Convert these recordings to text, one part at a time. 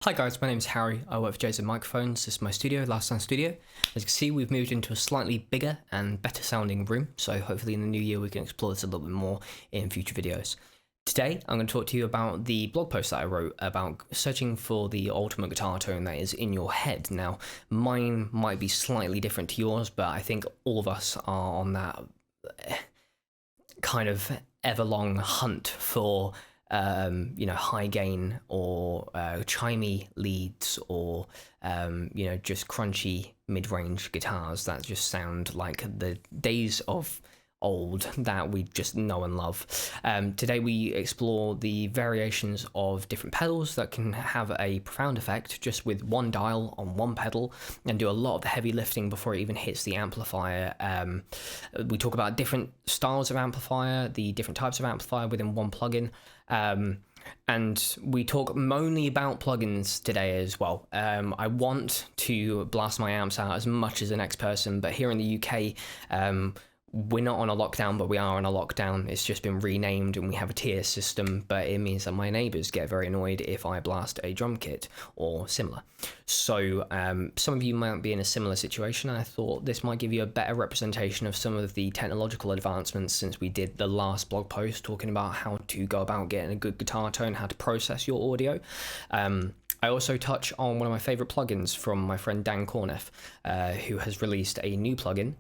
Hi guys, my name is Harry. I work for Jason Microphones. This is my studio, Last Time Studio. As you can see, we've moved into a slightly bigger and better sounding room, so hopefully in the new year we can explore this a little bit more in future videos. Today, I'm going to talk to you about the blog post that I wrote about searching for the ultimate guitar tone that is in your head. Now, mine might be slightly different to yours, but I think all of us are on that kind of ever-long hunt for high gain or chimey leads or just crunchy mid-range guitars that just sound like the days of old that we just know and love. Today we explore the variations of different pedals that can have a profound effect just with one dial on one pedal and do a lot of the heavy lifting before it even hits the amplifier. We talk about different styles of amplifier, the different types of amplifier within one plugin. And we talk mainly about plugins today as well. I want to blast my amps out as much as the next person, but here in the UK, we're not on a lockdown, but we are on a lockdown. It's just been renamed and we have a tier system, but it means that my neighbors get very annoyed if I blast a drum kit or similar. So some of you might be in a similar situation. I thought this might give you a better representation of some of the technological advancements since we did the last blog post talking about how to go about getting a good guitar tone, how to process your audio. I also touch on one of my favorite plugins from my friend Dan Corneff, who has released a new plugin,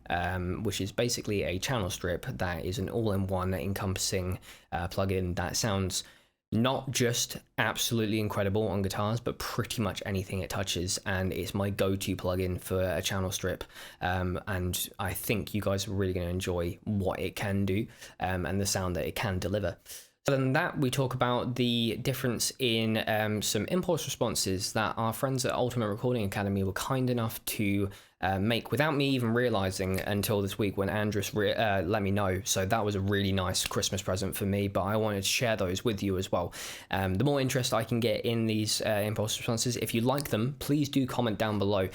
which is basically a channel strip that is an all-in-one encompassing plugin that sounds not just absolutely incredible on guitars, but pretty much anything it touches, and it's my go-to plugin for a channel strip, and I think you guys are really going to enjoy what it can do and the sound that it can deliver. Other than that, we talk about the difference in some impulse responses that our friends at Ultimate Recording Academy were kind enough to make without me even realizing until this week when Andrus let me know. So that was a really nice Christmas present for me, but I wanted to share those with you as well. The more interest I can get in these impulse responses, if you like them, please do comment down below.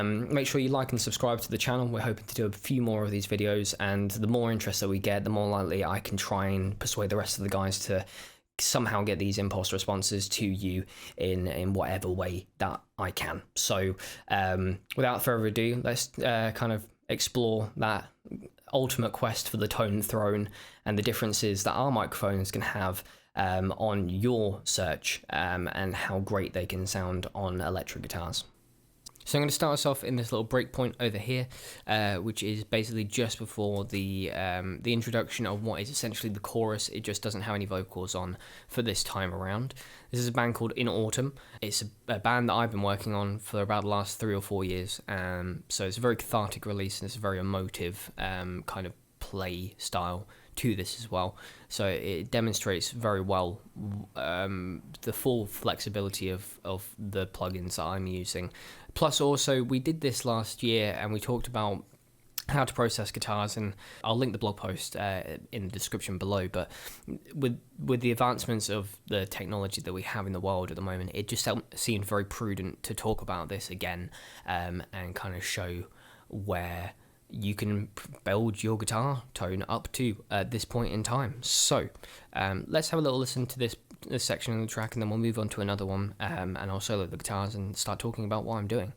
Make sure you like and subscribe to the channel. We're hoping to do a few more of these videos, and the more interest that we get, the more likely I can try and persuade the rest of the guys to somehow get these impulse responses to you in whatever way that I can. So without further ado, let's kind of explore that ultimate quest for the tone throne and the differences that our microphones can have on your search and how great they can sound on electric guitars. So I'm going to start us off in this little breakpoint over here, which is basically just before the introduction of what is essentially the chorus. It just doesn't have any vocals on for this time around. This is a band called In Autumn. It's a band that I've been working on for about the last 3 or 4 years. So it's a very cathartic release, and it's a very emotive kind of play style to this as well. So it demonstrates very well the full flexibility of the plugins that I'm using. Plus also, we did this last year and we talked about how to process guitars, and I'll link the blog post in the description below, but with the advancements of the technology that we have in the world at the moment, it just seemed very prudent to talk about this again and kind of show where you can build your guitar tone up to at this point in time. So let's have a little listen to this section of the track, and then we'll move on to another one, and I'll solo the guitars and start talking about what I'm doing.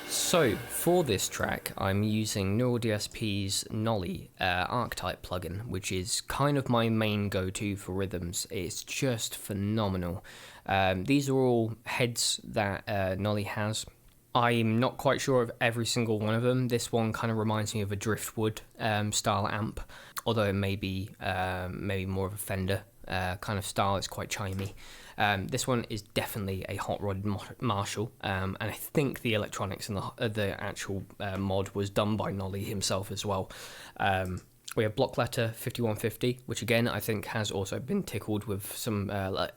So for this track, I'm using Neural DSP's Nolly Archetype plugin, which is kind of my main go-to for rhythms. It's just phenomenal. These are all heads that Nolly has I'm not quite sure of every single one of them. This one kind of reminds me of a driftwood style amp, although it may be maybe more of a Fender kind of style. It's quite chimey. This one is definitely a hot rod Marshall, and I think the electronics and the actual mod was done by Nolly himself as well. We have block letter 5150, which again I think has also been tickled with some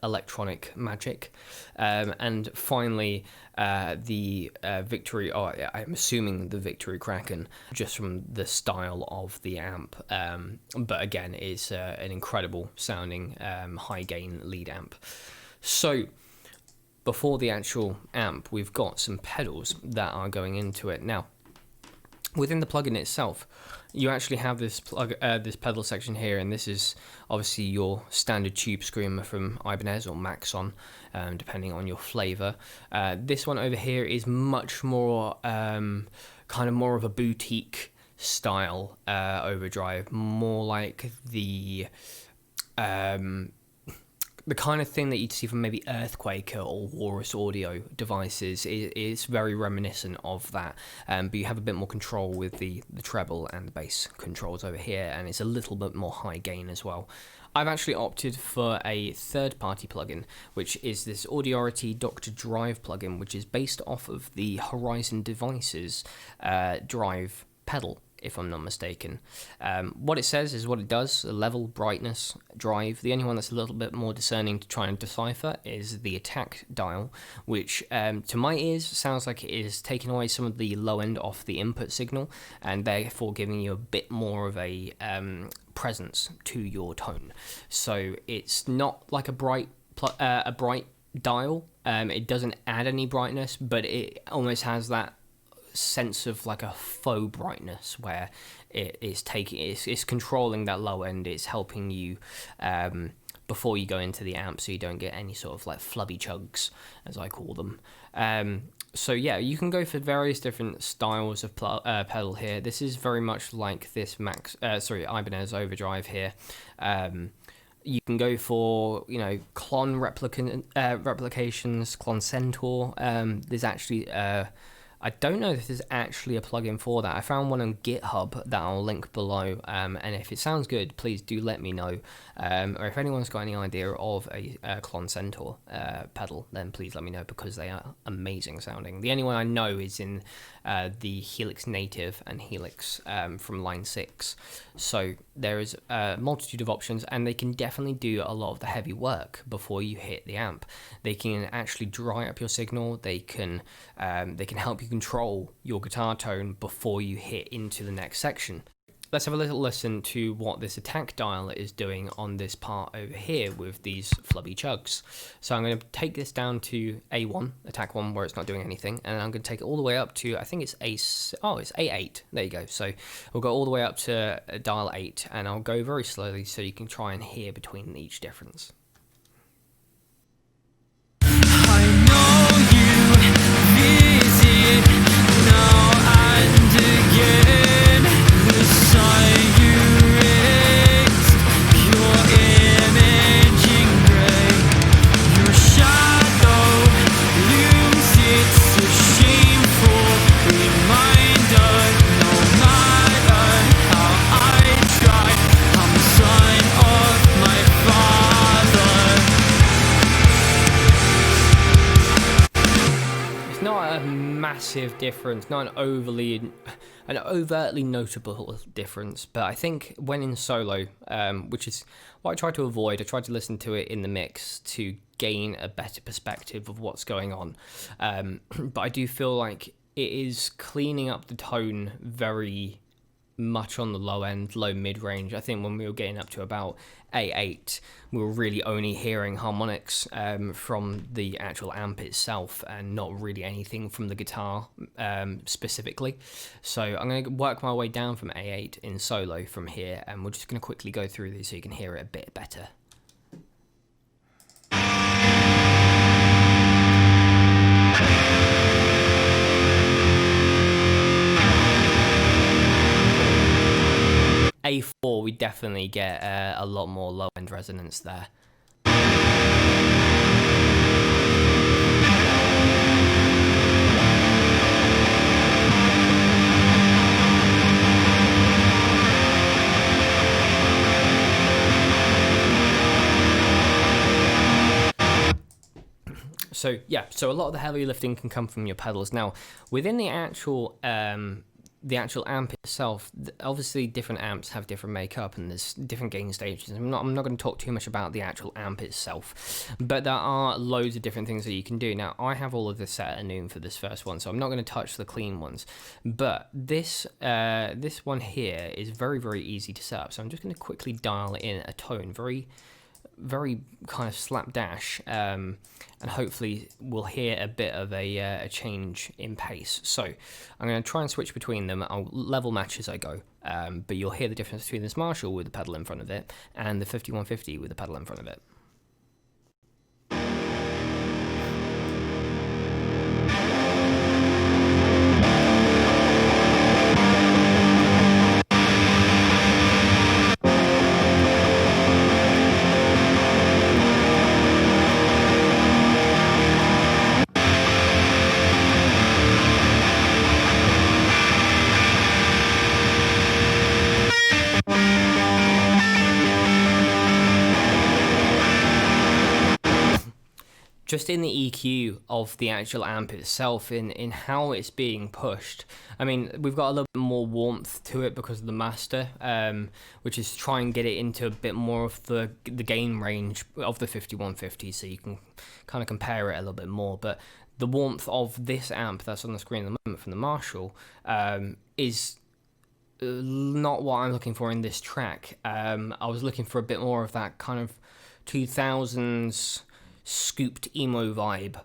electronic magic. And finally, the Victory, I'm assuming the Victory Kraken, just from the style of the amp. But again, it's an incredible sounding high gain lead amp. So before the actual amp, we've got some pedals that are going into it. Now, within the plugin itself, you actually have this this pedal section here, and this is obviously your standard tube screamer from Ibanez or Maxon, depending on your flavor. This one over here is much more kind of more of a boutique style overdrive, more like the kind of thing that you'd see from maybe Earthquaker or Walrus audio devices. It's very reminiscent of that, but you have a bit more control with the treble and the bass controls over here, and it's a little bit more high gain as well. I've actually opted for a third-party plugin, which is this Audiority Dr. Drive plugin, which is based off of the Horizon Devices drive pedal, if I'm not mistaken. What it says is what it does: level, brightness, drive. The only one that's a little bit more discerning to try and decipher is the attack dial, which to my ears sounds like it is taking away some of the low end off the input signal, and therefore giving you a bit more of a presence to your tone. So it's not like a bright dial. It doesn't add any brightness, but it almost has that sense of like a faux brightness where it's controlling that low end. It's helping you before you go into the amp, so you don't get any sort of like flubby chugs, as I call them. So yeah, you can go for various different styles of pedal here. This is very much like this Ibanez Overdrive here. You can go for, clon replications, clon Centaur. There's actually I don't know if there's actually a plugin for that. I found one on GitHub that I'll link below, and if it sounds good, please do let me know. Or if anyone's got any idea of a Clon Centaur pedal, then please let me know, because they are amazing sounding. The only one I know is in the Helix Native and Helix from Line 6. So there is a multitude of options, and they can definitely do a lot of the heavy work before you hit the amp. They can actually dry up your signal. They can help you control your guitar tone before you hit into the next section. Let's have a little listen to what this attack dial is doing on this part over here with these flubby chugs. So I'm going to take this down to A1, attack 1, where it's not doing anything, and I'm going to take it all the way up to, I think it's it's A8. There you go. So we'll go all the way up to dial 8, and I'll go very slowly so you can try and hear between each difference. Massive difference, not an overtly notable difference, but I think when in solo, which is what I try to avoid, I try to listen to it in the mix to gain a better perspective of what's going on. But I do feel like it is cleaning up the tone very much on the low end, low mid-range. I think when we were getting up to about A8, we were really only hearing harmonics from the actual amp itself, and not really anything from the guitar specifically. So I'm going to work my way down from A8 in solo from here, and we're just going to quickly go through these so you can hear it a bit better. A4, we definitely get a lot more low-end resonance there. So a lot of the heavy lifting can come from your pedals. Now, within the actual amp itself, obviously different amps have different makeup and there's different gain stages. I'm not going to talk too much about the actual amp itself, but there are loads of different things that you can do. Now, I have all of this set at noon for this first one, so I'm not going to touch the clean ones, but this one here is very, very easy to set up. So I'm just going to quickly dial in a tone, very kind of slapdash, and hopefully we'll hear a bit of a change in pace. So I'm going to try and switch between them. I'll level match as I go, but you'll hear the difference between this Marshall with the pedal in front of it and the 5150 with the pedal in front of it. Just in the EQ of the actual amp itself, in how it's being pushed, I mean, we've got a little bit more warmth to it because of the master, which is to try and get it into a bit more of the gain range of the 5150, so you can kind of compare it a little bit more. But the warmth of this amp that's on the screen at the moment from the Marshall is not what I'm looking for in this track. I was looking for a bit more of that kind of 2000s scooped emo vibe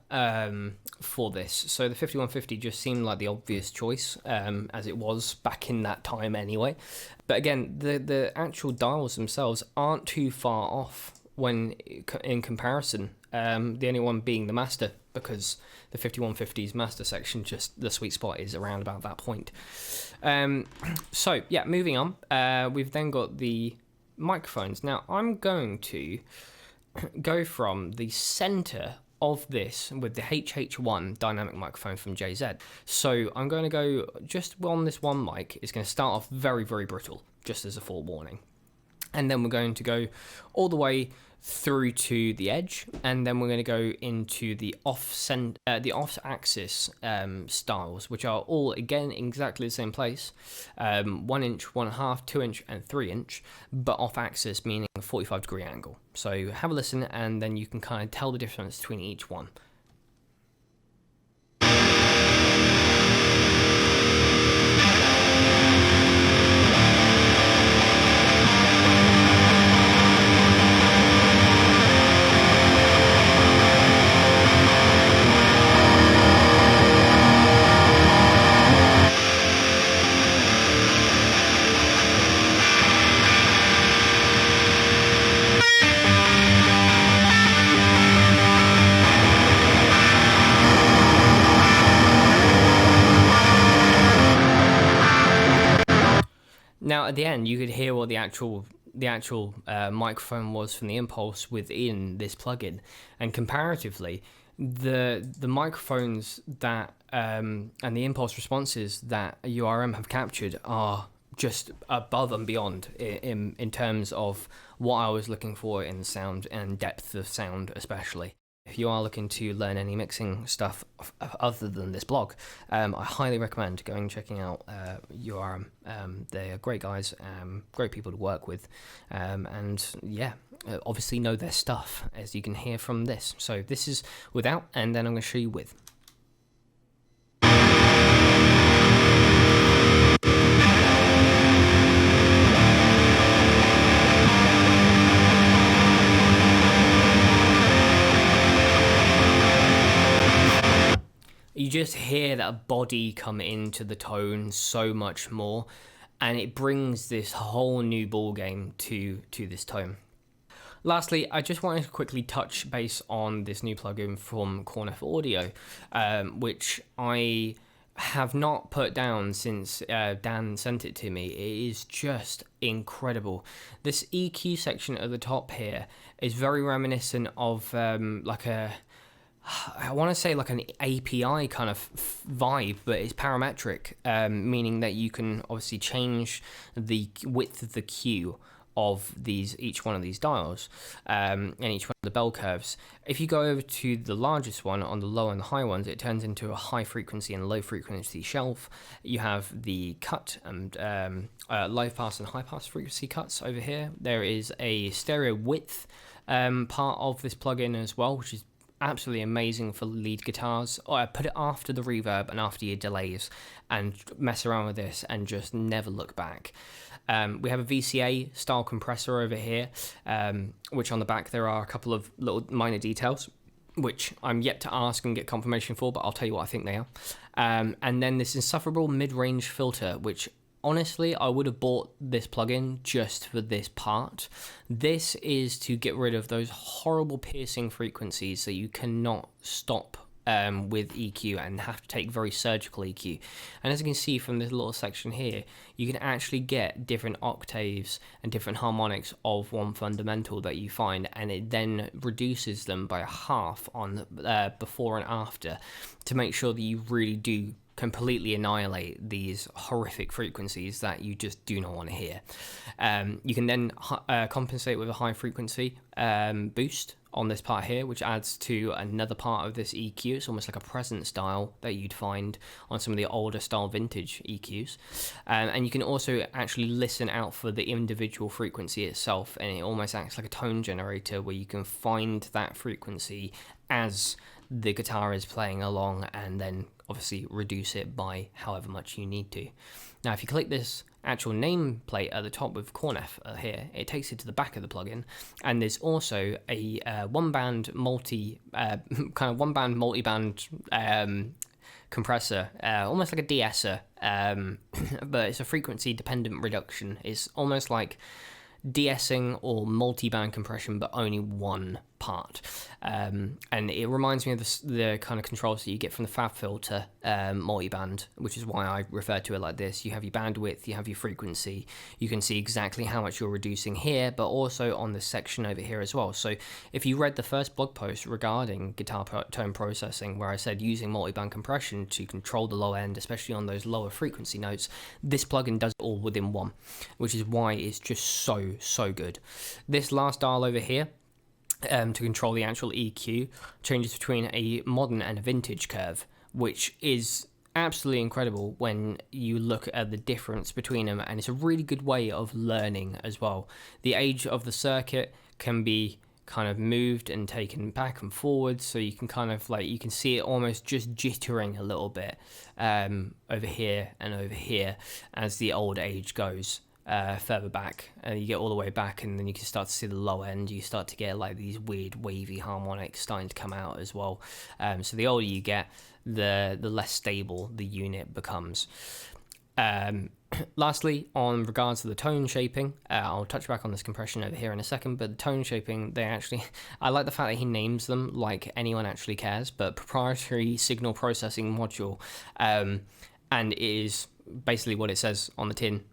for this. So the 5150 just seemed like the obvious choice, as it was back in that time anyway. But again, the actual dials themselves aren't too far off when in comparison. The only one being the master, because the 5150's master section, just the sweet spot is around about that point. So yeah, moving on. We've then got the microphones. Now I'm going to go from the center of this with the HH1 dynamic microphone from JZ. So I'm going to go just on this one mic. It's going to start off very, very brittle, just as a forewarning. And then we're going to go all the way through to the edge, and then we're going to go into the off-axis styles, which are all again exactly the same place, 1 inch, 1.5, 2 inch, and 3 inch, but off-axis meaning a 45-degree angle. So have a listen, and then you can kind of tell the difference between each one. Now at the end, you could hear what the actual microphone was from the Impulse within this plugin, and comparatively, the microphones that and the Impulse responses that URM have captured are just above and beyond in terms of what I was looking for in sound and depth of sound, especially. If you are looking to learn any mixing stuff other than this blog, I highly recommend going and checking out URM. They are great guys, great people to work with, and yeah, obviously know their stuff, as you can hear from this. So this is without, and then I'm going to show you with. You just hear that body come into the tone so much more, and it brings this whole new ball game to this tone. Lastly, I just wanted to quickly touch base on this new plugin from Cornef Audio, which I have not put down since Dan sent it to me. It is just incredible. This EQ section at the top here is very reminiscent of I want to say like an API kind of vibe, but it's parametric, meaning that you can obviously change the width of the cue of each one of these dials, and each one of the bell curves. If you go over to the largest one on the low and the high ones, it turns into a high frequency and low frequency shelf. You have the cut and low pass and high pass frequency cuts over here. There is a stereo width part of this plugin as well, which is absolutely amazing for lead guitars. Put it after the reverb and after your delays and mess around with this and just never look back. We have a VCA style compressor over here, which on the back there are a couple of little minor details which I'm yet to ask and get confirmation for, but I'll tell you what I think they are. And then this insufferable mid-range filter, which honestly, I would have bought this plugin just for this part. This is to get rid of those horrible piercing frequencies that you cannot stop with EQ and have to take very surgical EQ. And as you can see from this little section here, you can actually get different octaves and different harmonics of one fundamental that you find, and it then reduces them by a half on before and after to make sure that you really do completely annihilate these horrific frequencies that you just do not want to hear. You can then compensate with a high frequency boost on this part here, which adds to another part of this EQ. It's almost like a presence dial that you'd find on some of the older style vintage EQs. And you can also actually listen out for the individual frequency itself, and it almost acts like a tone generator where you can find that frequency as the guitar is playing along and then obviously reduce it by however much you need to. Now, if you click this actual nameplate at the top with Cornef here, it takes you to the back of the plugin, and there's also a one-band multi-band compressor, almost like a de-esser, but it's a frequency-dependent reduction. It's almost like de-essing or multi-band compression, but only one part. And it reminds me of the kind of controls that you get from the FabFilter multi-band, which is why I refer to it like this. You have your bandwidth, you have your frequency, you can see exactly how much you're reducing here, but also on this section over here as well. So if you read the first blog post regarding guitar tone processing, where I said using multi-band compression to control the low end, especially on those lower frequency notes, this plugin does it all within one, which is why it's just so good. This last dial over here, to control the actual EQ, changes between a modern and a vintage curve, which is absolutely incredible when you look at the difference between them, and it's a really good way of learning as well. The age of the circuit can be kind of moved and taken back and forward, so you can kind of you can see it almost just jittering a little bit over here and over here as the old age goes further back, and you get all the way back, and then you can start to see the low end. You start to get like these weird wavy harmonics starting to come out as well. So the older you get, the less stable the unit becomes. Lastly, on regards to the tone shaping, I'll touch back on this compression over here in a second, but the tone shaping, I like the fact that he names them like anyone actually cares, but proprietary signal processing module, and it is basically what it says on the tin.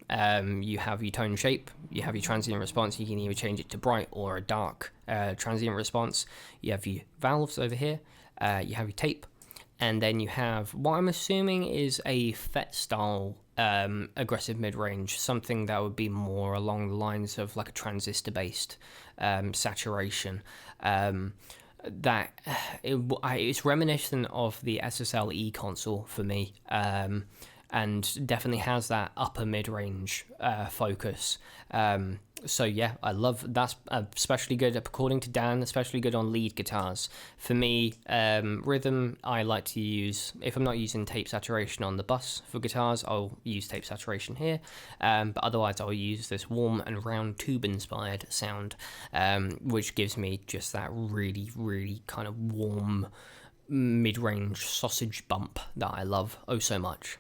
You have your tone shape, you have your transient response. You can either change it to bright or a dark transient response. You have your valves over here, you have your tape, and then you have what I'm assuming is a FET style aggressive mid-range, something that would be more along the lines of like a transistor based saturation. It's reminiscent of the SSL E console for me, and definitely has that upper mid-range focus. So yeah, I love that's especially good, according to Dan, especially good on lead guitars. For me, rhythm, I like to use, if I'm not using tape saturation on the bus for guitars, I'll use tape saturation here, but otherwise I'll use this warm and round tube inspired sound, which gives me just that really kind of warm mid-range sausage bump that I love oh so much.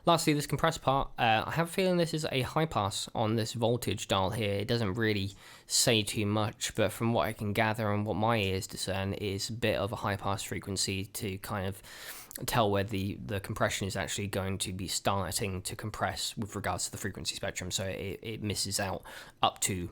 Lastly, this compressed part, I have a feeling this is a high pass on this voltage dial here. It doesn't really say too much, but from what I can gather and what my ears discern, is a bit of a high pass frequency to kind of tell where the compression is actually going to be starting to compress with regards to the frequency spectrum, so it misses out up to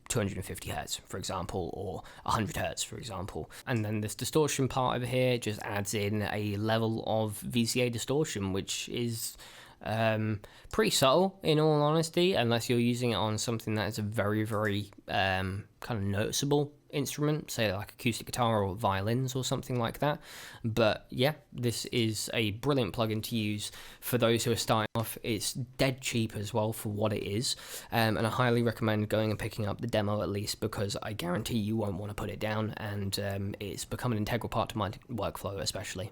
250 hertz, for example, or 100 hertz, for example. And then this distortion part over here just adds in a level of VCA distortion, which is Pretty subtle, in all honesty, unless you're using it on something that is a very, very kind of noticeable instrument, say like acoustic guitar or violins or something like that. But yeah, this is a brilliant plugin to use for those who are starting off. It's dead cheap as well for what it is, and I highly recommend going and picking up the demo at least, because I guarantee you won't want to put it down, and it's become an integral part to my workflow especially.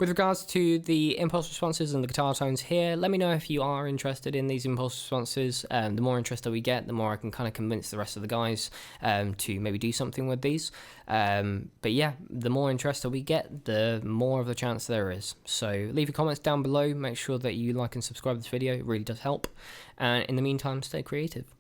With regards to the impulse responses and the guitar tones here, let me know if you are interested in these impulse responses. The more interest that we get, the more I can kind of convince the rest of the guys to maybe do something with these. But yeah, the more interest that we get, the more of a chance there is. So leave your comments down below. Make sure that you like and subscribe to this video. It really does help. And in the meantime, stay creative.